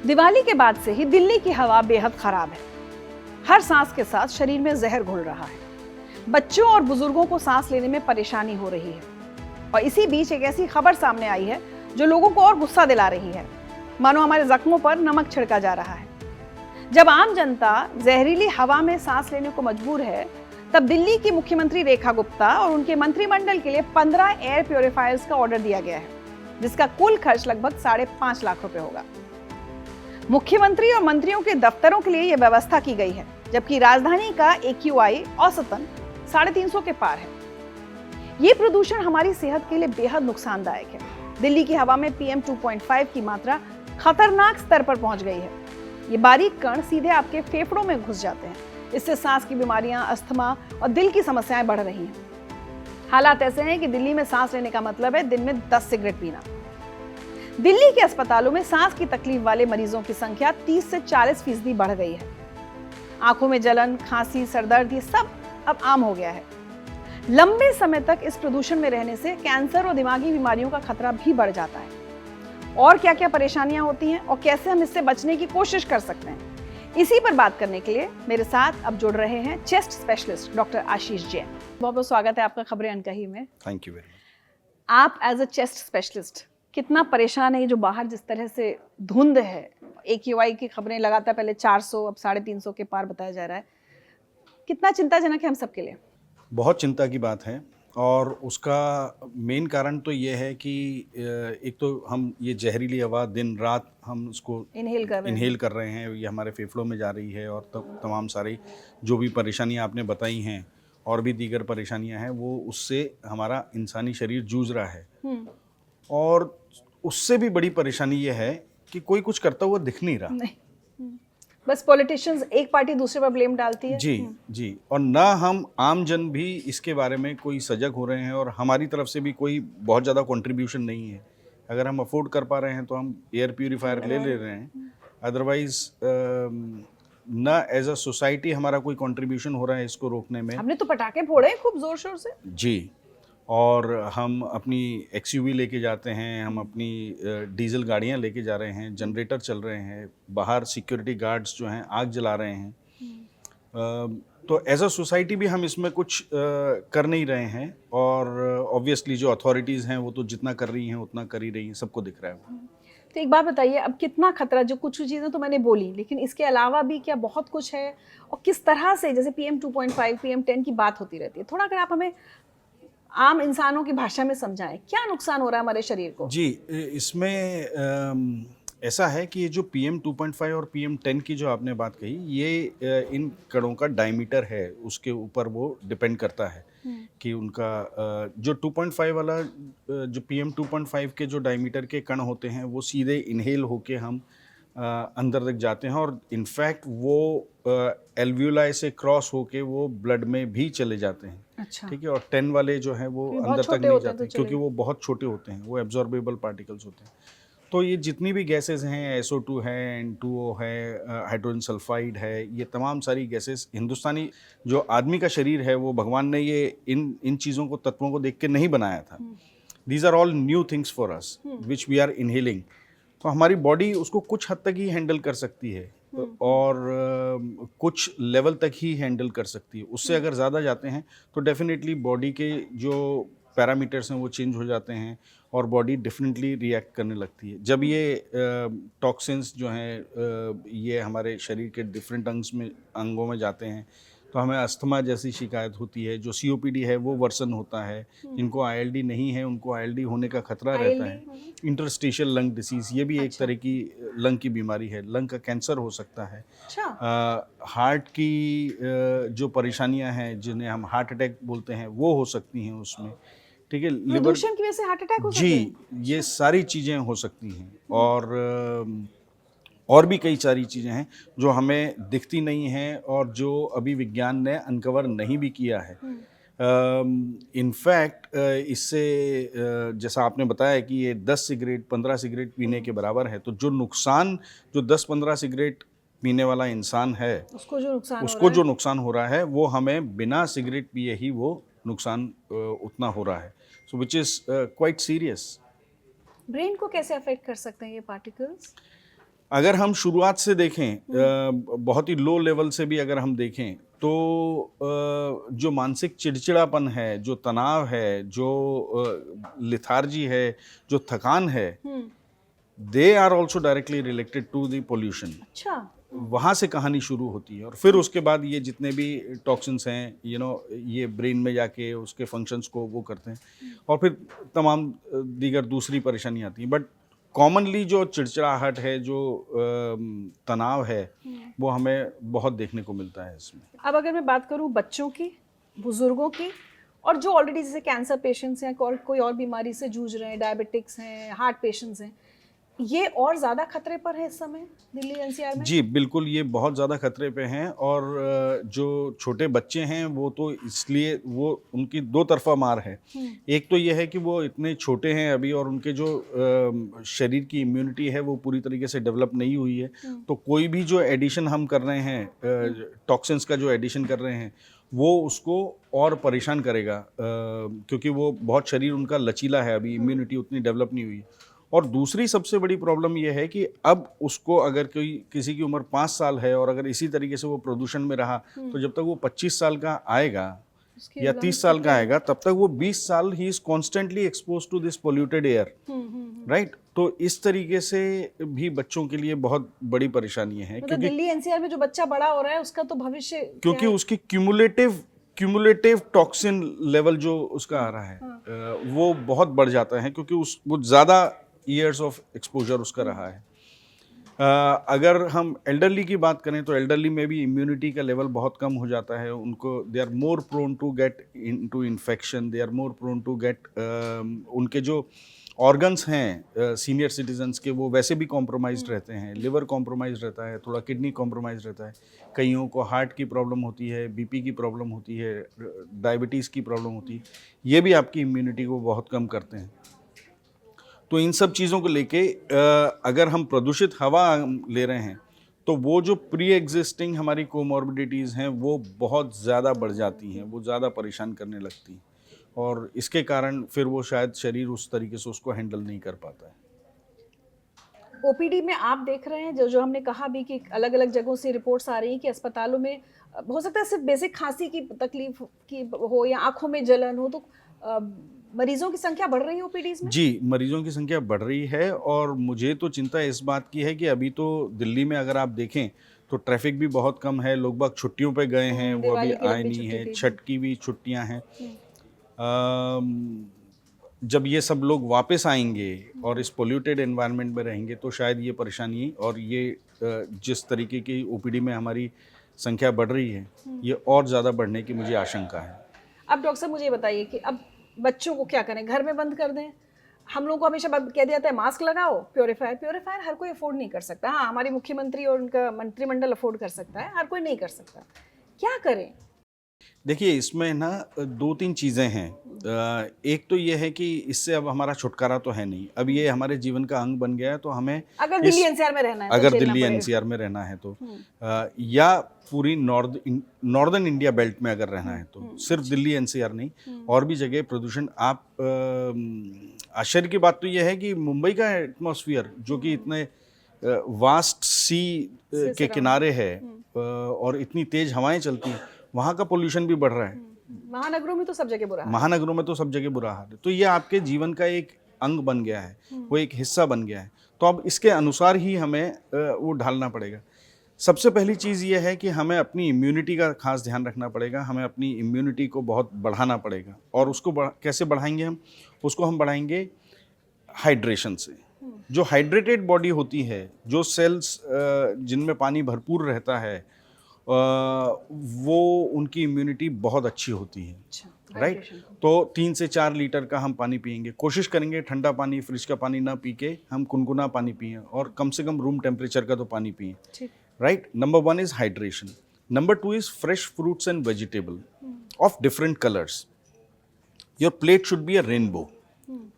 दिवाली के बाद से ही दिल्ली की हवा बेहद खराब है। हर सांस के साथ शरीर में जहर घुल रहा है। बच्चों और बुजुर्गों को सांस लेने में परेशानी हो रही है। और इसी बीच एक ऐसी खबर सामने आई है जो लोगों को और गुस्सा दिला रही है, मानो हमारे जख्मों पर नमक छिड़का जा रहा है। जब आम जनता जहरीली हवा में सांस लेने को मजबूर है, तब दिल्ली की मुख्यमंत्री रेखा गुप्ता और उनके मंत्रिमंडल के लिए 15 एयर प्योरीफायर्स का ऑर्डर दिया गया है, जिसका कुल खर्च लगभग 5.5 लाख रुपए होगा। मुख्यमंत्री और मंत्रियों के दफ्तरों के लिए यह व्यवस्था की गई है, जबकि राजधानी का AQI औसतन 350 के पार है। ये प्रदूषण हमारी सेहत के लिए बेहद नुकसानदायक है। दिल्ली की हवा में PM 2.5 की मात्रा खतरनाक स्तर पर पहुंच गई है। ये बारीक कण सीधे आपके फेफड़ों में घुस जाते हैं। इससे सांस की बीमारियां, अस्थमा और दिल की समस्याएं बढ़ रही हैं। हालात ऐसे हैं कि दिल्ली में सांस लेने का मतलब है दिन में 10 सिगरेट पीना। दिल्ली के अस्पतालों में सांस की तकलीफ वाले मरीजों की संख्या 30 से 40% बढ़ गई है। आंखों में जलन, खांसी, सरदर्द, ये सब अब आम हो गया है। लंबे समय तक इस प्रदूषण में रहने से कैंसर और दिमागी बीमारियों का खतरा भी बढ़ जाता है। और क्या क्या परेशानियां होती हैं और कैसे हम इससे बचने की कोशिश कर सकते हैं, इसी पर बात करने के लिए मेरे साथ अब जुड़ रहे हैं चेस्ट स्पेशलिस्ट डॉक्टर आशीष जैन। बहुत बहुत स्वागत है आपका खबरें अनकही में। Thank you very much. आप एज अ चेस्ट स्पेशलिस्ट कितना परेशान है? जो बाहर जिस तरह से धुंध है, AQI की खबरें लगातार पहले 400 अब 350 के पार बताया जा रहा है, कितना चिंताजनक है हम सबके लिए? बहुत चिंता की बात है और उसका मेन कारण तो ये है कि एक तो हम ये जहरीली हवा दिन रात हम उसको इनहेल कर रहे हैं, ये हमारे फेफड़ों में जा रही है और तमाम सारी जो भी परेशानियां आपने बताई हैं और भी दीगर परेशानियां हैं, वो उससे हमारा इंसानी शरीर जूझ रहा है। और उससे भी बड़ी परेशानी ये है कि कोई कुछ करता हुआ दिख नहीं रहा। बस पॉलिटिशियंस एक पार्टी दूसरे पर ब्लेम डालती है। जी। और ना हम आम जन भी इसके बारे में कोई सजग हो रहे हैं और हमारी तरफ से भी कोई बहुत ज़्यादा कंट्रीब्यूशन नहीं है। अगर हम अफोर्ड कर पा रहे हैं तो हम एयर प्यूरीफायर ले रहे हैं, अदरवाइज ना एज अ सोसाइटी हमारा कोई कंट्रीब्यूशन हो रहा है इसको रोकने में। हमने तो पटाखे फोड़े हैं खूब जोर शोर से। जी, और हम अपनी XUV लेके जाते हैं, हम अपनी डीजल गाड़ियां लेके जा रहे हैं, जनरेटर चल रहे हैं, बाहर सिक्योरिटी गार्ड्स जो हैं आग जला रहे हैं। तो एज अ सोसाइटी भी हम इसमें कुछ कर नहीं रहे हैं और ऑब्वियसली जो अथॉरिटीज़ हैं वो तो जितना कर रही हैं उतना कर ही रही हैं, सबको दिख रहा है वो। तो एक बात बताइए, अब कितना खतरा, जो कुछ चीज़ें तो मैंने बोली, लेकिन इसके अलावा भी क्या बहुत कुछ है? और किस तरह से, जैसे PM 2.5 PM 10 की बात होती रहती है, थोड़ा अगर आप हमें आम इंसानों की भाषा में समझाएं, क्या नुकसान हो रहा है हमारे शरीर को? जी, इसमें ऐसा है कि ये जो PM 2.5 और PM 10 की जो आपने बात कही, ये इन कणों का डायमीटर है, उसके ऊपर वो डिपेंड करता है कि उनका जो 2.5 वाला जो PM 2.5 के जो डायमीटर के कण होते हैं वो सीधे इनहेल होके हम अंदर तक जाते हैं और इनफैक्ट वो एल्वियोलाई से क्रॉस होके वो ब्लड में भी चले जाते हैं। अच्छा। ठीक है। और 10 वाले जो हैं वो अंदर तक नहीं जाते क्योंकि वो बहुत छोटे होते हैं, वो एब्जॉर्बेबल पार्टिकल्स होते हैं। तो ये जितनी भी गैसेस हैं, SO2 है, N2O है, हाइड्रोजन सल्फाइड है, ये तमाम सारी गैसेस, हिंदुस्तानी जो आदमी का शरीर है वो भगवान ने ये इन चीज़ों को, तत्वों को देख के नहीं बनाया था। These are all new things for us which we are inhaling. तो हमारी बॉडी उसको कुछ हद तक ही हैंडल कर सकती है और कुछ लेवल तक ही हैंडल कर सकती है। उससे अगर ज़्यादा जाते हैं तो डेफिनेटली बॉडी के जो पैरामीटर्स हैं वो चेंज हो जाते हैं और बॉडी डिफरेंटली रिएक्ट करने लगती है। जब ये टॉक्सिन्स जो हैं ये हमारे शरीर के डिफरेंट अंगों में जाते हैं तो हमें अस्थमा जैसी शिकायत होती है। जो COPD है वो वर्सन होता है। जिनको ILD नहीं है उनको ILD होने का खतरा रहता है। इंटरस्टिशियल लंग डिसीज़, ये भी एक तरह की लंग की बीमारी है। लंग का कैंसर हो सकता है। हार्ट की जो परेशानियां हैं जिन्हें हम हार्ट अटैक बोलते हैं वो हो सकती हैं उसमें। ठीक है। प्रदूषण की वजह से हार्ट अटैक हो सकते हैं? जी, ये सारी चीज़ें हो सकती हैं और भी कई सारी चीज़ें हैं जो हमें दिखती नहीं हैं और जो अभी विज्ञान ने अनकवर नहीं भी किया है। इनफैक्ट इससे जैसा आपने बताया कि ये 10 सिगरेट 15 सिगरेट पीने के बराबर है, तो जो नुकसान जो 10-15 सिगरेट पीने वाला इंसान है उसको जो नुकसान हो रहा है वो हमें बिना सिगरेट पिए ही वो नुकसान उतना हो रहा है। So which is quite serious. Brain को कैसे अफेक्ट कर सकते हैं ये पार्टिकल्स? अगर हम शुरुआत से देखें, बहुत ही लो लेवल से भी अगर हम देखें तो जो मानसिक चिड़चिड़ापन है, जो तनाव है, जो लिथार्जी है, जो थकान है, they are also directly related to the pollution. अच्छा, वहाँ से कहानी शुरू होती है और फिर उसके बाद ये जितने भी टॉक्सिन्स हैं, ये ब्रेन में जाके उसके फंक्शंस को वो करते हैं और फिर तमाम दीगर दूसरी परेशानी आती हैं। बट कॉमनली जो चिड़चिड़ाहट है, जो तनाव है, वो हमें बहुत देखने को मिलता है इसमें। अब अगर मैं बात करूं बच्चों की, बुजुर्गों की, और जो ऑलरेडी जैसे कैंसर पेशेंट्स हैं, कोई और बीमारी से जूझ रहे हैं, डायबिटिक्स हैं, हार्ट पेशेंट्स हैं, ये और ज़्यादा खतरे पर है इस समय दिल्ली एनसीआर में? जी बिल्कुल, ये बहुत ज़्यादा खतरे पे हैं और जो छोटे बच्चे हैं वो तो इसलिए वो उनकी दो तरफा मार है। एक तो ये है कि वो इतने छोटे हैं अभी और उनके जो शरीर की इम्यूनिटी है वो पूरी तरीके से डेवलप नहीं हुई है, तो कोई भी जो एडिशन हम कर रहे हैं, टॉक्सिन्स का जो एडिशन कर रहे हैं, वो उसको और परेशान करेगा, क्योंकि वो बहुत शरीर उनका लचीला है, अभी इम्यूनिटी उतनी डेवलप नहीं हुई है। और दूसरी सबसे बड़ी प्रॉब्लम ये है कि अब उसको अगर किसी की उम्र 5 साल है और अगर इसी तरीके से वो प्रदूषण में रहा, तो जब तक वो 25 साल का आएगा या 30 साल का आएगा, तब तक वो 20 साल ही is constantly expose to this polluted air, right? तो इस तरीके से भी बच्चों के लिए बहुत बड़ी परेशानी है, मतलब क्योंकि दिल्ली एनसीआर में जो बच्चा बड़ा हो रहा है उसका तो भविष्य, क्योंकि उसकी क्यूमुलेटिव टॉक्सिन लेवल जो उसका आ रहा है, वो बहुत बढ़ जाता है, क्योंकि वो ज़्यादा ईयर्स ऑफ एक्सपोजर उसका रहा है। अगर हम एल्डरली की बात करें तो एल्डरली में भी इम्यूनिटी का लेवल बहुत कम हो जाता है, उनको they are more prone to get into infection, they are more prone to get, उनके जो ऑर्गन्स हैं सीनियर सिटीजन्स के, वो वैसे भी कॉम्प्रोमाइज्ड रहते हैं, लिवर कॉम्प्रोमाइज रहता है, थोड़ा किडनी कॉम्प्रोमाइज रहता है, कईयों को हार्ट की प्रॉब्लम होती है, बीपी की प्रॉब्लम होती है, डायबिटीज़ की प्रॉब्लम होती है, ये भी आपकी इम्यूनिटी को बहुत कम करते हैं। तो इन सब चीज़ों को लेके अगर हम प्रदूषित हवा ले रहे हैं तो वो जो प्री एग्जिस्टिंग हमारी कोमॉर्बिडिटीज़ हैं वो बहुत ज़्यादा बढ़ जाती हैं, वो ज़्यादा परेशान करने लगती हैं और इसके कारण फिर वो शायद शरीर उस तरीके से उसको हैंडल नहीं कर पाता है। ओपीडी में आप देख रहे हैं जो हमने कहा भी कि अलग अलग जगहों से रिपोर्ट्स आ रही हैं कि अस्पतालों में हो सकता है सिर्फ बेसिक खांसी की तकलीफ की हो या आंखों में जलन हो, तो मरीजों की संख्या बढ़ रही है ओपीडीज में? जी, मरीजों की संख्या बढ़ रही है और मुझे तो चिंता इस बात की है कि अभी तो दिल्ली में अगर आप देखें तो ट्रैफिक भी बहुत कम है, लोग बाग छुट्टियों पे गए हैं, वो अभी आए नहीं हैं, छठ की भी छुट्टियां हैं। जब ये सब लोग वापस आएंगे और इस पोल्यूटेड एनवायरनमेंट में रहेंगे तो शायद ये परेशानी और ये जिस तरीके की ओपीडी में हमारी संख्या बढ़ रही है, ये और ज़्यादा बढ़ने की मुझे आशंका है। अब डॉक्टर साहब मुझे बताइए कि अब बच्चों को क्या करें, घर में बंद कर दें? हम लोगों को हमेशा कह दिया जाता है मास्क लगाओ, प्योरीफायर हर कोई अफोर्ड नहीं कर सकता। हाँ, हमारे मुख्यमंत्री और उनका मंत्रिमंडल अफोर्ड कर सकता है, हर कोई नहीं कर सकता। क्या करें? देखिए, इसमें ना 2-3 चीज़ें हैं। एक तो ये है कि इससे अब हमारा छुटकारा तो है नहीं, अब ये हमारे जीवन का अंग बन गया है, तो हमें अगर दिल्ली एनसीआर में रहना है तो अगर दिल्ली एनसीआर में रहना है तो या पूरी नॉर्दर्न इंडिया बेल्ट में अगर रहना है तो सिर्फ दिल्ली एनसीआर नहीं, और भी जगह प्रदूषण। आप आश्चर्य की बात तो ये है कि मुंबई का एटमॉस्फेयर जो कि इतने वास्ट सी के किनारे है और इतनी तेज हवाएं चलती हैं, वहाँ का पोल्यूशन भी बढ़ रहा है। महानगरों में तो सब जगह बुरा हाल है। महानगरों में तो सब जगह बुरा हाल है। तो ये आपके जीवन का एक अंग बन गया है, वो एक हिस्सा बन गया है, तो अब इसके अनुसार ही हमें वो ढालना पड़ेगा। सबसे पहली चीज़ ये है कि हमें अपनी इम्यूनिटी का खास ध्यान रखना पड़ेगा, हमें अपनी इम्यूनिटी को बहुत बढ़ाना पड़ेगा। और उसको कैसे बढ़ाएंगे हम? उसको हम बढ़ाएंगे हाइड्रेशन से। जो हाइड्रेटेड बॉडी होती है, जो सेल्स जिनमें पानी भरपूर रहता है, वो उनकी इम्यूनिटी बहुत अच्छी होती है, राइट? तो 3 से 4 लीटर का हम पानी पिएंगे। कोशिश करेंगे ठंडा पानी, फ्रिज का पानी ना पी के हम गुनगुना पानी पिएं और कम से कम रूम टेम्परेचर का तो पानी पिएं, right? Number 1 is hydration. Number 2 is fresh fruits and vegetable of different colours. Your plate should be a rainbow,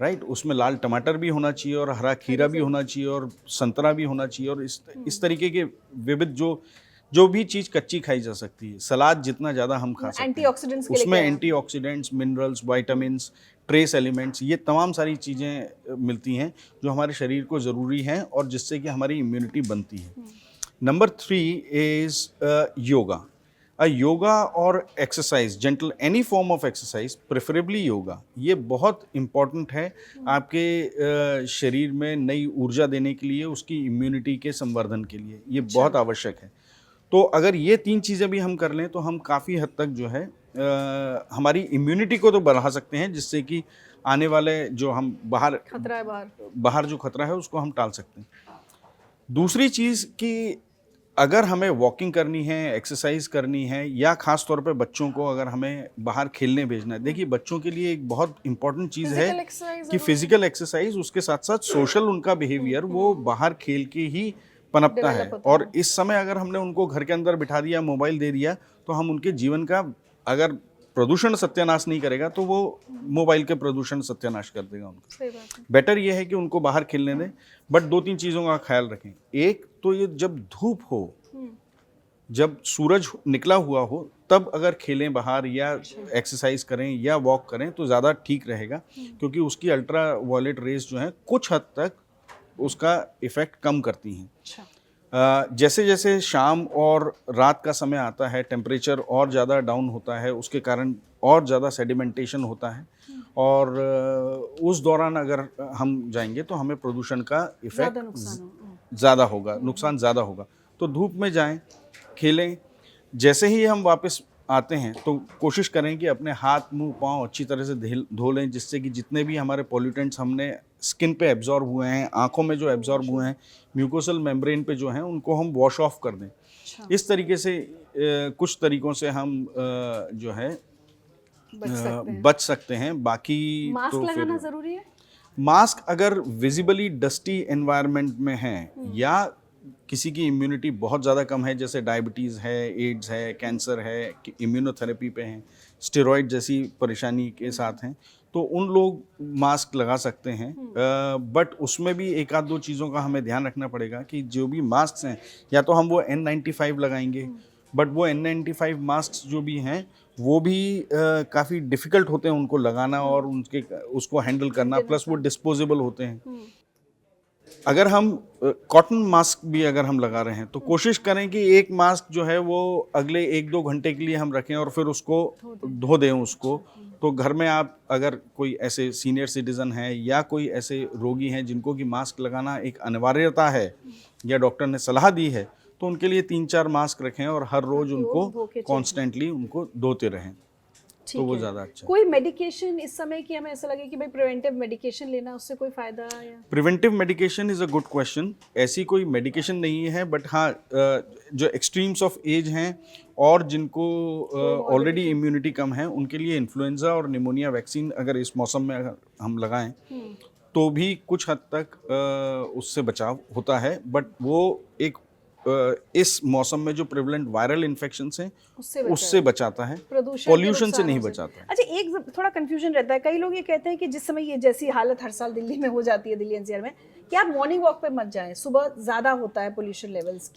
right? उसमें लाल टमाटर भी होना चाहिए और हरा खीरा भी होना चाहिए और संतरा भी होना चाहिए और इस तरीके के विविध जो जो भी चीज़ कच्ची खाई जा सकती है, सलाद जितना ज़्यादा हम खा सकते हैं, एंटीऑक्सीडेंट्स के लिए उसमें क्या है? Antioxidants, minerals, vitamins, trace elements, ये तमाम सारी चीज़ें मिलती हैं जो हमारे शरीर को ज़रूरी हैं और जिससे कि हमारी इम्यूनिटी बनती है। Number 3 is yoga. योगा और exercise, gentle any form of exercise, preferably yoga, ये बहुत इम्पॉर्टेंट है आपके शरीर में नई ऊर्जा देने के लिए, उसकी इम्यूनिटी के संवर्धन के लिए, ये बहुत आवश्यक है। तो अगर ये 3 चीज़ें भी हम कर लें तो हम काफ़ी हद तक जो है हमारी इम्यूनिटी को तो बढ़ा सकते हैं, जिससे कि आने वाले जो हम खतरा है बाहर जो खतरा है उसको हम टाल सकते हैं। दूसरी चीज़ कि अगर हमें वॉकिंग करनी है, एक्सरसाइज करनी है, या ख़ास तौर पे बच्चों को अगर हमें बाहर खेलने भेजना है, देखिए बच्चों के लिए एक बहुत इंपॉर्टेंट चीज़ है कि फिजिकल एक्सरसाइज, उसके साथ साथ सोशल उनका बिहेवियर वो बाहर खेल के ही पनपता है। और इस समय अगर हमने उनको घर के अंदर बिठा दिया, मोबाइल दे दिया, तो हम उनके जीवन का अगर प्रदूषण सत्यानाश नहीं करेगा तो वो मोबाइल के प्रदूषण सत्यानाश कर देगा उनका। सही बात है। बेटर ये है कि उनको बाहर खेलने दें, बट 2-3 चीज़ों का ख्याल रखें। एक तो ये जब धूप हो, जब सूरज निकला हुआ हो, तब अगर खेलें बाहर या एक्सरसाइज करें या वॉक करें तो ज़्यादा ठीक रहेगा, क्योंकि उसकी अल्ट्रा वायलेट रेज जो हैं कुछ हद तक उसका इफ़ेक्ट कम करती हैं। जैसे जैसे शाम और रात का समय आता है, टेम्परेचर और ज़्यादा डाउन होता है, उसके कारण और ज़्यादा सेडिमेंटेशन होता है, और उस दौरान अगर हम जाएंगे तो हमें प्रदूषण का इफ़ेक्ट ज़्यादा होगा, नुकसान ज़्यादा होगा। तो धूप में जाएं, खेलें। जैसे ही हम वापस आते हैं तो कोशिश करें कि अपने हाथ, मुंह, पाँव अच्छी तरह से धो लें, जिससे कि जितने भी हमारे पॉल्यूटेंट्स हमने स्किन पे एब्जॉर्ब हुए हैं, आंखों में जो एब्जॉर्ब हुए हैं, म्यूकोसल मेम्ब्रेन पे जो हैं, उनको हम वॉश ऑफ कर दें। इस तरीके से कुछ तरीकों से हम जो है बच सकते हैं। बाकी मास्क तो लगाना फिर जरूरी है। मास्क अगर विजिबली डस्टी एनवायरनमेंट में है या किसी की इम्यूनिटी बहुत ज़्यादा कम है, जैसे डायबिटीज़ है, एड्स है, कैंसर है, इम्यूनोथेरेपी पे हैं, स्टेरॉइड जैसी परेशानी के साथ हैं, तो उन लोग मास्क लगा सकते हैं। बट उसमें भी एक आध दो चीज़ों का हमें ध्यान रखना पड़ेगा कि जो भी मास्क हैं, या तो हम वो N95 लगाएंगे, बट वो N95 मास्क जो भी हैं वो भी काफ़ी डिफ़िकल्ट होते हैं उनको लगाना और उसको हैंडल करना, प्लस वो डिस्पोजेबल होते हैं। अगर हम कॉटन मास्क भी अगर हम लगा रहे हैं तो कोशिश करें कि एक मास्क जो है वो अगले 1-2 घंटे के लिए हम रखें और फिर उसको धो दें उसको। तो घर में आप अगर कोई ऐसे सीनियर सिटीज़न हैं या कोई ऐसे रोगी हैं जिनको कि मास्क लगाना एक अनिवार्यता है या डॉक्टर ने सलाह दी है, तो उनके लिए 3-4 मास्क रखें और हर रोज़ उनको कॉन्स्टेंटली उनको धोते रहें, तो वो ज़्यादा अच्छा है। कोई मेडिकेशन इस समय की हमें ऐसा लगे कि भाई प्रिवेंटिव मेडिकेशन लेना, उससे कोई फायदा या? Preventive medication is a good question. ऐसी कोई मेडिकेशन नहीं है, बट हाँ जो एक्सट्रीम्स ऑफ एज हैं और जिनको ऑलरेडी इम्यूनिटी कम है, उनके लिए इन्फ्लुएंजा और निमोनिया वैक्सीन अगर इस मौसम में अगर हम लगाएं तो भी कुछ हद तक उससे बचाव होता है। बट वो एक इस मौसम में जो प्रेवलेंट वायरल इन्फेक्शंस हैं उससे बचाता है, पॉल्यूशन से नहीं बचाता है। अच्छा, एक थोड़ा कंफ्यूजन रहता है, कई लोग ये कहते हैं कि जिस समय ये जैसी हालत हर साल दिल्ली में हो जाती है, दिल्ली एनसीआर में, कि आप मॉर्निंग वॉक पे मत जाएं, सुबह ज्यादा होता है पोल्यूशन लेवल्स।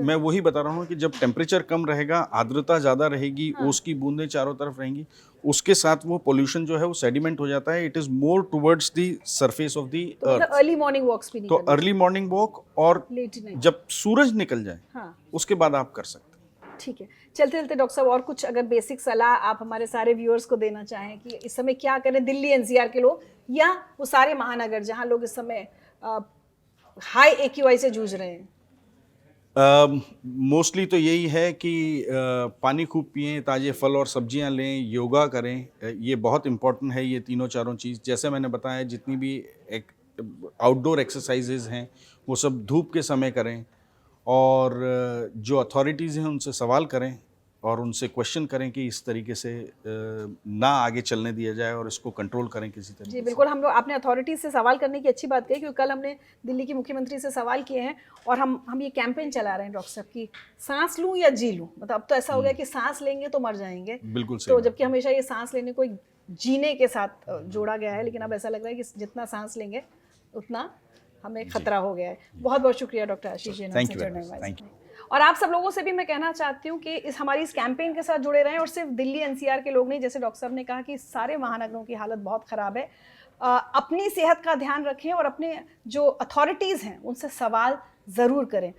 मैं वही बता रहा हूँ कि जब टेम्परेचर कम रहेगा, आर्द्रता ज़्यादा रहेगी, ओस की बूंदें चारों तरफ रहेंगी, उसके साथ वो पोल्यूशन जो है वो सेडिमेंट हो जाता है। It is more towards the surface of the earth. Early morning walks भी नहीं तो अर्ली मॉर्निंग वॉक और जब सूरज निकल जाए उसके बाद आप कर सकते हैं। ठीक है, चलते चलते डॉक्टर साहब, और कुछ अगर बेसिक सलाह आप हमारे सारे व्यूअर्स को देना चाहें कि इस समय क्या करें दिल्ली एनसीआर के लोग या वो सारे महानगर जहां लोग इस समय हाई AQI से जूझ रहे हैं? मोस्टली तो यही है कि पानी खूब पिएं, ताज़े फल और सब्जियां लें, योगा करें, ये बहुत इम्पोर्टेंट है। ये तीनों चारों चीज़ जैसे मैंने बताया, जितनी भी एक आउटडोर एक्सरसाइजेज हैं वो सब धूप के समय करें, और जो अथॉरिटीज़ हैं उनसे सवाल करें और उनसे क्वेश्चन करें कि इस तरीके से ना आगे चलने दिया जाए और इसको कंट्रोल करें किसी तरीके से। जी बिल्कुल, हम लोग आपने अथॉरिटीज़ से सवाल करने की अच्छी बात कही, क्योंकि कल हमने दिल्ली की मुख्यमंत्री से सवाल किए हैं और हम ये कैंपेन चला रहे हैं डॉक्टर साहब की सांस लूं या जी लूं। मतलब अब तो ऐसा हो गया कि सांस लेंगे तो मर जाएंगे। बिल्कुल सही। तो जबकि हमेशा ये सांस लेने को जीने के साथ जोड़ा गया है, लेकिन अब ऐसा लग रहा है कि जितना सांस लेंगे उतना हमें खतरा हो गया है। बहुत बहुत शुक्रिया doctor Ashish ji Thank you हमसे very जुड़ने much. वाले। Thank you. और आप सब लोगों से भी मैं कहना चाहती हूँ कि हमारी इस कैंपेन के साथ जुड़े रहें, और सिर्फ दिल्ली एनसीआर के लोग नहीं, जैसे डॉक्टर साहब ने कहा कि सारे महानगरों की हालत बहुत ख़राब है। अपनी सेहत का ध्यान रखें और अपने जो अथॉरिटीज़ हैं उनसे सवाल ज़रूर करें।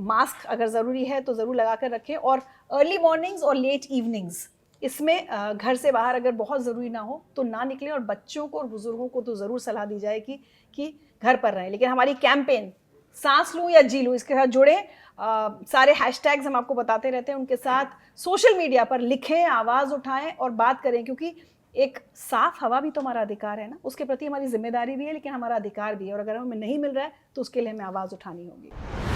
मास्क अगर ज़रूरी है तो ज़रूर लगा कर रखें, और अर्ली मॉर्निंग्स और लेट इवनिंग्स इसमें घर से बाहर अगर बहुत ज़रूरी ना हो तो ना निकलें, और बच्चों को और बुज़ुर्गों को तो ज़रूर सलाह दी जाए कि घर पर रहें। लेकिन हमारी कैंपेन सांस लूँ या जी लूँ, इसके साथ जुड़ें। सारे हैशटैग्स हम आपको बताते रहते हैं, उनके साथ सोशल मीडिया पर लिखें, आवाज़ उठाएं और बात करें, क्योंकि एक साफ हवा भी तो हमारा अधिकार है ना, उसके प्रति हमारी जिम्मेदारी भी है, लेकिन हमारा अधिकार भी है, और अगर हमें नहीं मिल रहा है तो उसके लिए हमें आवाज़ उठानी होगी।